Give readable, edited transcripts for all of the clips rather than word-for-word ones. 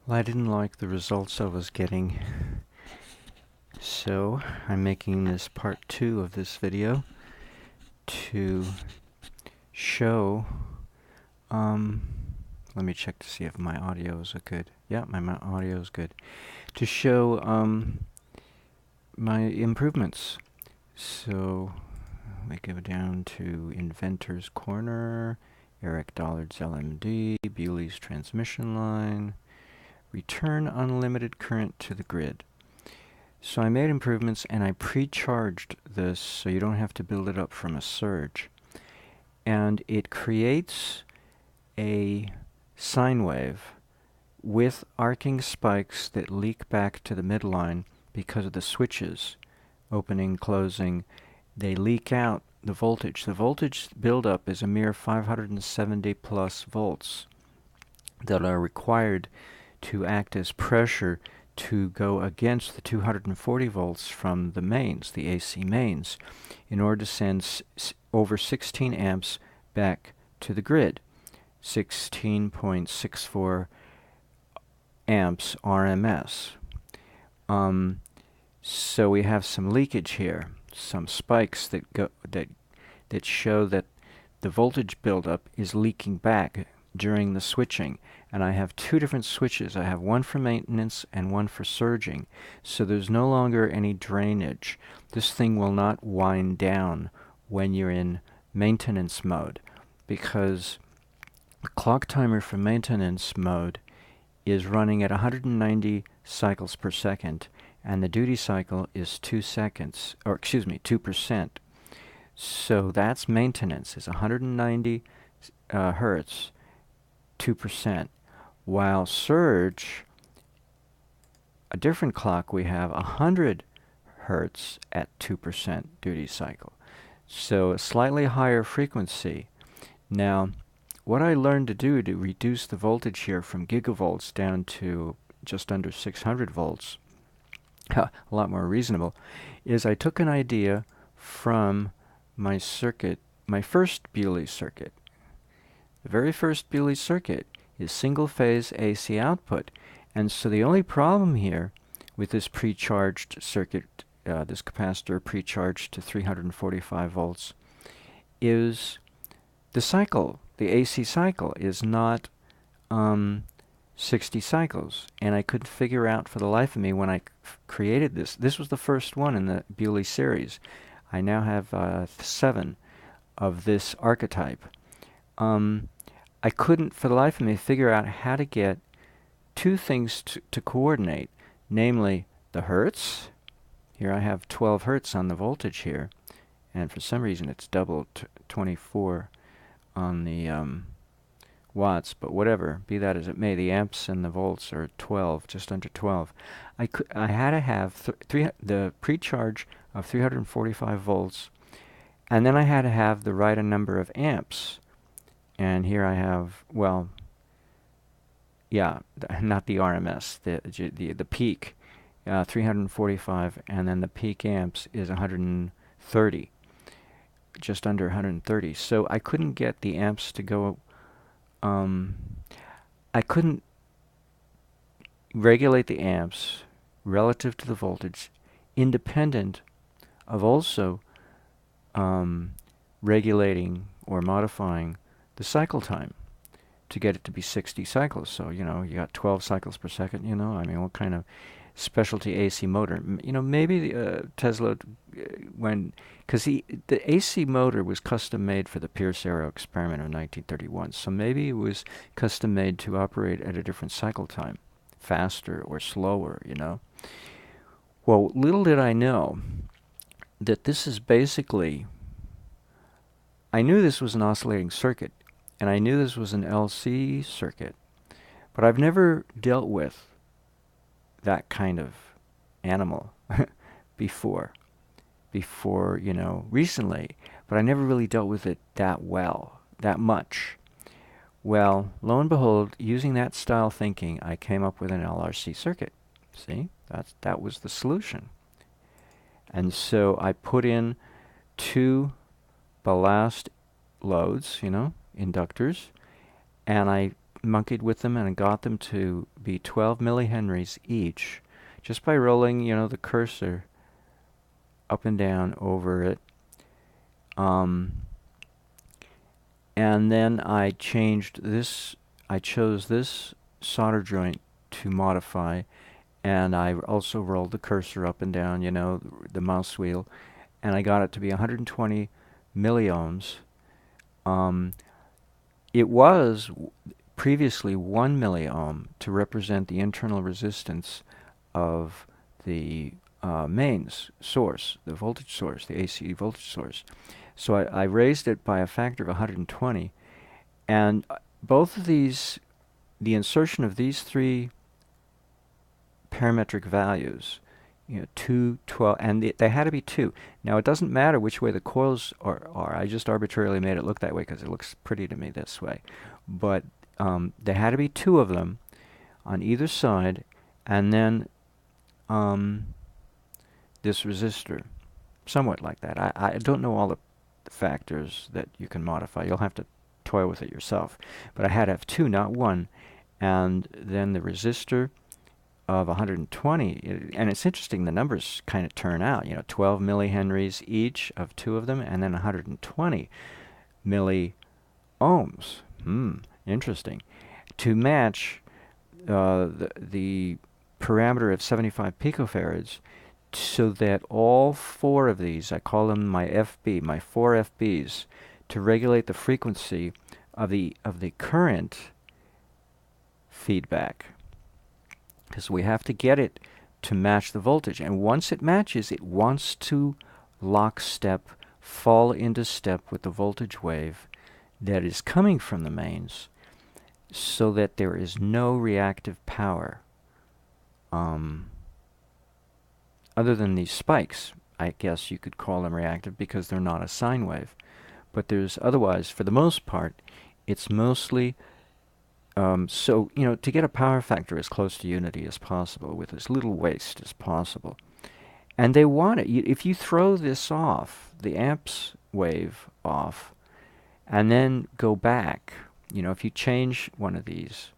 Well, I didn't like the results I was getting, so I'm making this part 2 of this video to show, um, let me check to see if my audio is good. Yeah, my audio is good. To show my improvements. So let me go down to Inventor's Corner, Eric Dollard's LMD, Bewley's transmission line, return unlimited current to the grid. So I made improvements and I pre-charged this so you don't have to build it up from a surge. And it creates a sine wave with arcing spikes that leak back to the midline because of the switches opening, closing. They leak out the voltage. The voltage buildup is a mere 570 plus volts that are required to act as pressure to go against the 240 volts from the mains, the AC mains, in order to send over 16 amps back to the grid. 16.64 amps RMS. So we have some leakage here, some spikes that show that the voltage buildup is leaking back during the switching. And I have two different switches. I have one for maintenance and one for surging. So there's no longer any drainage. This thing will not wind down when you're in maintenance mode, because the clock timer for maintenance mode is running at 190 cycles per second, and the duty cycle is 2 seconds, or excuse me, 2%. So that's maintenance, is 190 hertz, 2%. While surge, a different clock, we have 100 hertz at 2% duty cycle. So a slightly higher frequency. Now, what I learned to do to reduce the voltage here from gigavolts down to just under 600 volts, a lot more reasonable, is I took an idea from my circuit, my first Bewley circuit. The very first Bewley circuit is single-phase AC output. And so the only problem here with this pre-charged circuit, this capacitor pre-charged to 345 volts, is the cycle. The AC cycle is not 60 cycles. And I couldn't figure out for the life of me when I created this. This was the first one in the Bewley series. I now have 7 of this archetype. I couldn't, for the life of me, figure out how to get two things to coordinate, namely the hertz. Here I have 12 hertz on the voltage here, and for some reason it's double 24 on the watts, but whatever, be that as it may, the amps and the volts are 12, just under 12. I had to have the pre-charge of 345 volts, and then I had to have the right number of amps. And here I have, well, yeah, not the RMS, the peak, 345, and then the peak amps is 130, just under 130. So I couldn't get the amps to go, I couldn't regulate the amps relative to the voltage, independent of also regulating or modifying the cycle time to get it to be 60 cycles. So, you got 12 cycles per second, I mean, what kind of specialty AC motor? Maybe Tesla, because the AC motor was custom made for the Pierce Arrow experiment of 1931. So maybe it was custom made to operate at a different cycle time, faster or slower, Well, little did I know that this is basically, I knew this was an oscillating circuit, and I knew this was an LC circuit, but I've never dealt with that kind of animal before, recently, but I never really dealt with it that well, that much. Well, lo and behold, using that style thinking, I came up with an LRC circuit. See, that was the solution. And so I put in 2 ballast loads, inductors, and I monkeyed with them and got them to be 12 millihenries each, just by rolling, the cursor up and down over it. And then I chose this solder joint to modify, and I also rolled the cursor up and down, the mouse wheel, and I got it to be 120 milliohms. It was previously 1 milliohm to represent the internal resistance of the mains source, the voltage source, the AC voltage source. So I raised it by a factor of 120, and both of these, the insertion of these three parametric values, 2, 12, and they had to be 2. Now, it doesn't matter which way the coils are. I just arbitrarily made it look that way because it looks pretty to me this way. But there had to be 2 of them on either side, and then this resistor, somewhat like that. I don't know all the factors that you can modify. You'll have to toy with it yourself. But I had to have 2, not 1. And then the resistor of 120, and it's interesting, the numbers kind of turn out, 12 millihenries each of 2 of them, and then 120 milliohms. Interesting. To match the parameter of 75 picofarads, so that all 4 of these, I call them my FB, my 4 FBs, to regulate the frequency of the current feedback. Because we have to get it to match the voltage. And once it matches, it wants to lockstep, fall into step with the voltage wave that is coming from the mains, so that there is no reactive power. Other than these spikes, I guess you could call them reactive because they're not a sine wave. But there's otherwise, for the most part, it's mostly so, to get a power factor as close to unity as possible with as little waste as possible. And they want it. If you throw this off, the amps wave off, and then go back, if you change one of these,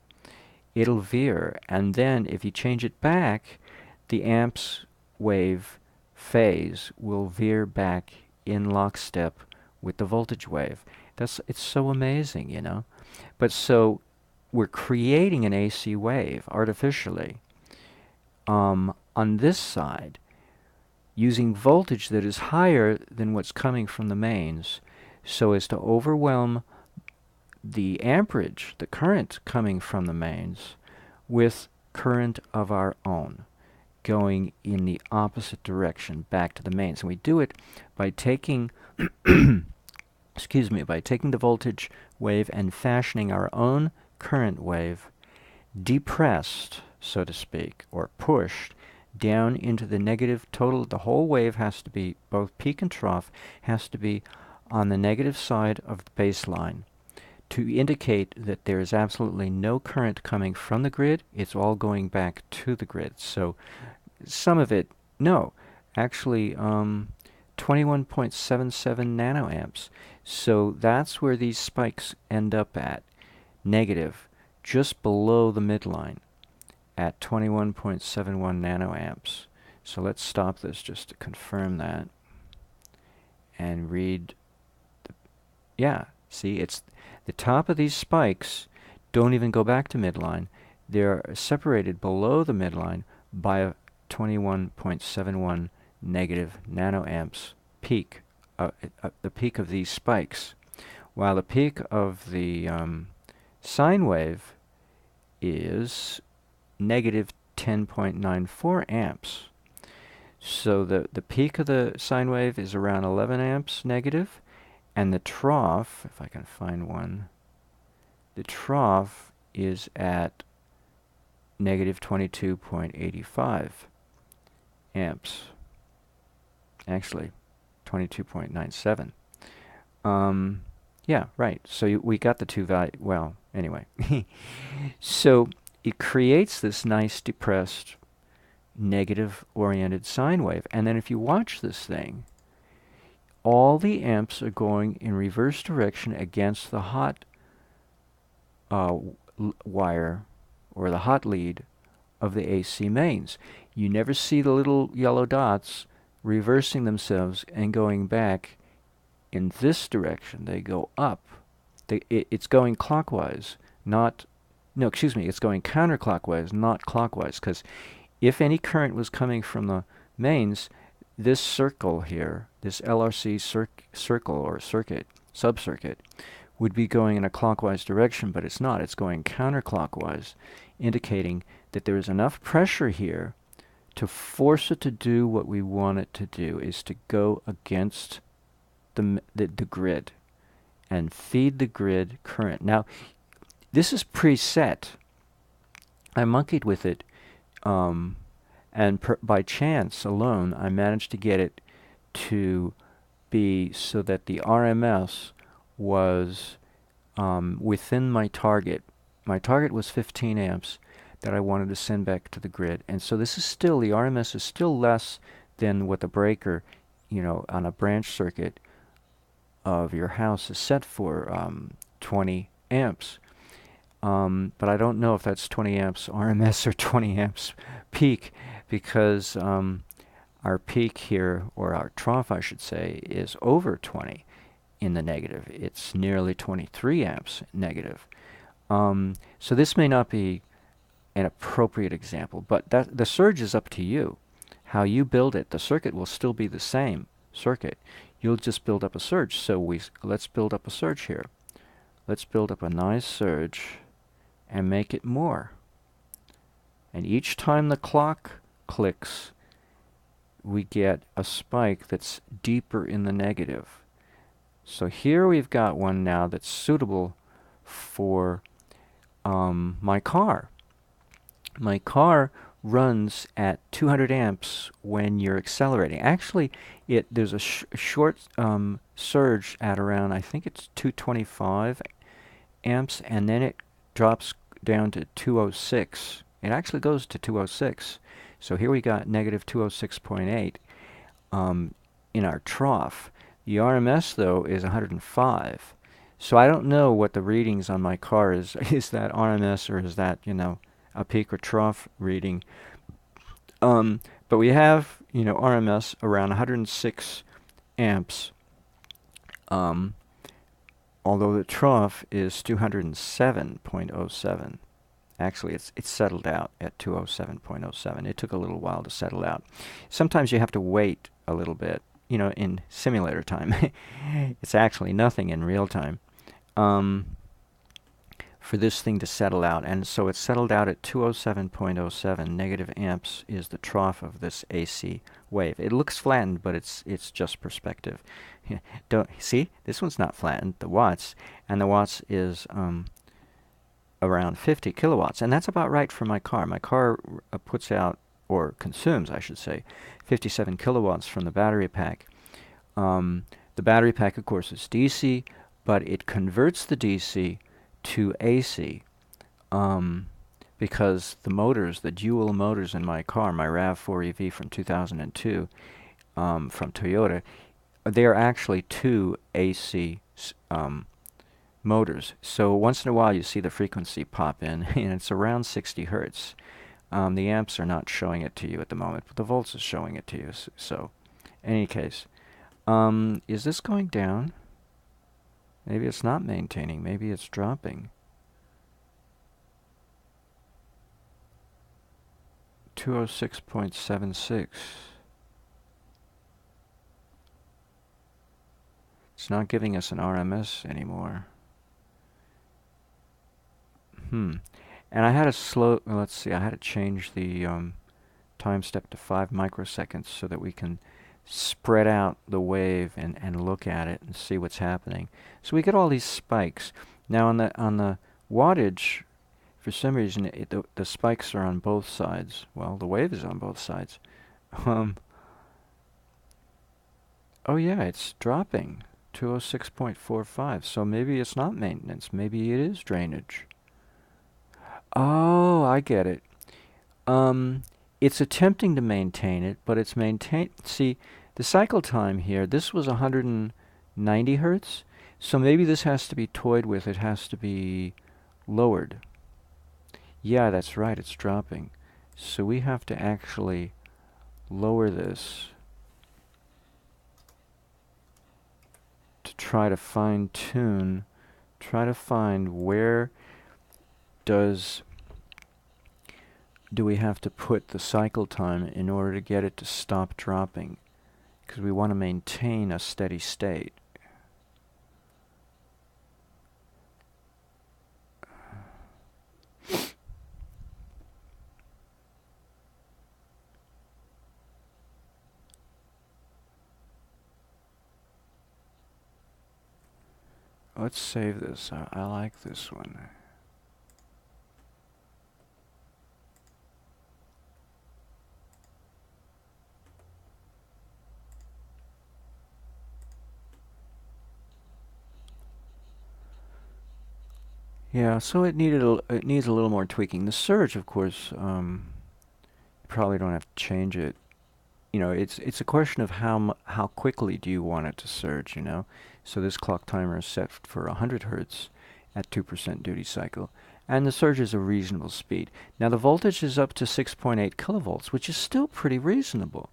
it'll veer. And then if you change it back, the amps wave phase will veer back in lockstep with the voltage wave. It's so amazing, But so we're creating an AC wave artificially on this side using voltage that is higher than what's coming from the mains, so as to overwhelm the amperage, the current coming from the mains, with current of our own going in the opposite direction back to the mains. And we do it by taking by taking the voltage wave and fashioning our own current wave, depressed, so to speak, or pushed down into the negative total. The whole wave has to be, both peak and trough, has to be on the negative side of the baseline to indicate that there is absolutely no current coming from the grid. It's all going back to the grid. So some of it, no, actually 21.77 nanoamps. So that's where these spikes end up at, negative, just below the midline at 21.71 nanoamps. So let's stop this just to confirm that and read. See, it's the top of these spikes don't even go back to midline. They're separated below the midline by a 21.71 negative nanoamps peak, the peak of these spikes, while the peak of the sine wave is negative 10.94 amps. So the peak of the sine wave is around 11 amps negative, and the trough, if I can find one, the trough is at negative 22.85 amps. Actually, 22.97. Yeah, right. So we got the two value. Well, anyway. So it creates this nice depressed negative-oriented sine wave. And then if you watch this thing, all the amps are going in reverse direction against the hot wire or the hot lead of the AC mains. You never see the little yellow dots reversing themselves and going back in this direction. They go up. It's going clockwise, not, no, excuse me, it's going counterclockwise, not clockwise, because if any current was coming from the mains, this circle here, this LRC circle or circuit, sub-circuit, would be going in a clockwise direction, but it's not. It's going counterclockwise, indicating that there is enough pressure here to force it to do what we want it to do, is to go against the grid and feed the grid current. Now, this is preset. I monkeyed with it, and by chance alone, I managed to get it to be so that the RMS was within my target. My target was 15 amps that I wanted to send back to the grid. And so this is still, the RMS is still less than what the breaker, you know, on a branch circuit of your house is set for, 20 amps. But I don't know if that's 20 amps RMS or 20 amps peak, because our peak here, or our trough I should say, is over 20 in the negative. It's nearly 23 amps negative. So this may not be an appropriate example, but the surge is up to you. How you build it, the circuit will still be the same circuit. You'll just build up a surge. So let's build up a surge here. Let's build up a nice surge and make it more. And each time the clock clicks, we get a spike that's deeper in the negative. So here we've got one now that's suitable for my car. My car runs at 200 amps when you're accelerating. Actually, there's a short surge at around, I think it's 225 amps, and then it drops down to 206. It actually goes to 206. So here we got negative 206.8 in our trough. The RMS, though, is 105. So I don't know what the readings on my car is. Is that RMS, or is that, you know, a peak or trough reading? But we have, you know, RMS around 106 amps, although the trough is 207.07. Actually, it's settled out at 207.07. It took a little while to settle out. Sometimes you have to wait a little bit, you know, in simulator time. It's actually nothing in real time, for this thing to settle out. And so it's settled out at 207.07. Negative amps is the trough of this AC wave. It looks flattened, but it's just perspective. Don't see, this one's not flattened, the watts, and the watts is around 50 kilowatts, and that's about right for my car. My car puts out, or consumes, I should say, 57 kilowatts from the battery pack. The battery pack, of course, is DC, but it converts the DC to AC, because the motors, the dual motors in my car, my RAV4 EV from 2002, from Toyota, they are actually two AC motors. So once in a while you see the frequency pop in, and it's around 60 hertz. The amps are not showing it to you at the moment, but the volts is showing it to you. So, in any case, is this going down? Maybe it's not maintaining. Maybe it's dropping. 206.76. It's not giving us an RMS anymore. And I had to let's see, I had to change the time step to 5 microseconds so that we can spread out the wave and look at it and see what's happening. So we get all these spikes. Now on the wattage, for some reason the spikes are on both sides. Well, the wave is on both sides. Oh yeah, it's dropping. 206.45. So maybe it's not maintenance. Maybe it is drainage. Oh, I get it. It's attempting to maintain it, but it's see, the cycle time here, this was 190 hertz, so maybe this has to be toyed with. It has to be lowered. Yeah, that's right, it's dropping. So we have to actually lower this to try to fine tune, try to find where does do we have to put the cycle time in order to get it to stop dropping, because we want to maintain a steady state. Let's save this. I like this one. Yeah, so it needs a little more tweaking. The surge, of course, you probably don't have to change it. You know, it's a question of how quickly do you want it to surge, you know? So this clock timer is set for 100 hertz at 2% duty cycle, and the surge is a reasonable speed. Now the voltage is up to 6.8 kilovolts, which is still pretty reasonable.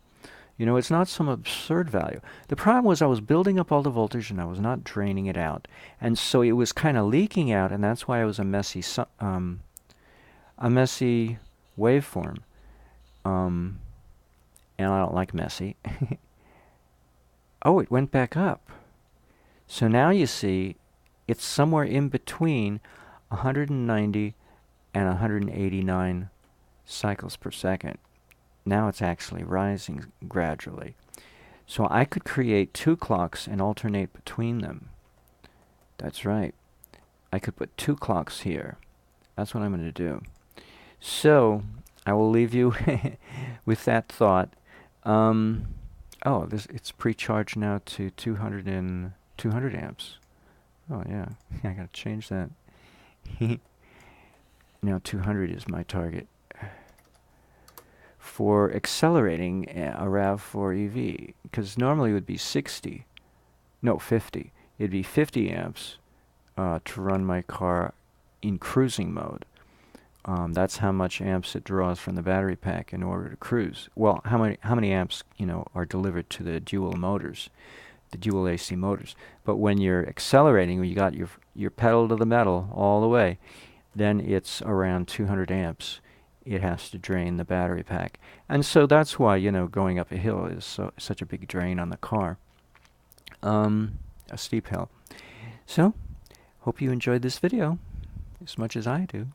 You know, it's not some absurd value. The problem was I was building up all the voltage and I was not draining it out. And so it was kind of leaking out, and that's why it was a messy waveform. Um, and I don't like messy. Oh, it went back up. So now you see it's somewhere in between 190 and 189 cycles per second. Now it's actually rising gradually. So I could create two clocks and alternate between them. That's right. I could put two clocks here. That's what I'm going to do. So I will leave you with that thought. Oh, it's pre-charged now to 200 amps. Oh yeah, I gotta change that. Now 200 is my target for accelerating a RAV4 EV, because normally it would be 60, no 50. It'd be 50 amps to run my car in cruising mode. That's how much amps it draws from the battery pack in order to cruise. Well, how many amps, you know, are delivered to the dual motors, the dual AC motors. But when you're accelerating, when you got your pedal to the metal all the way, then it's around 200 amps. It has to drain the battery pack. And so that's why, you know, going up a hill is such a big drain on the car. A steep hill. So, hope you enjoyed this video as much as I do.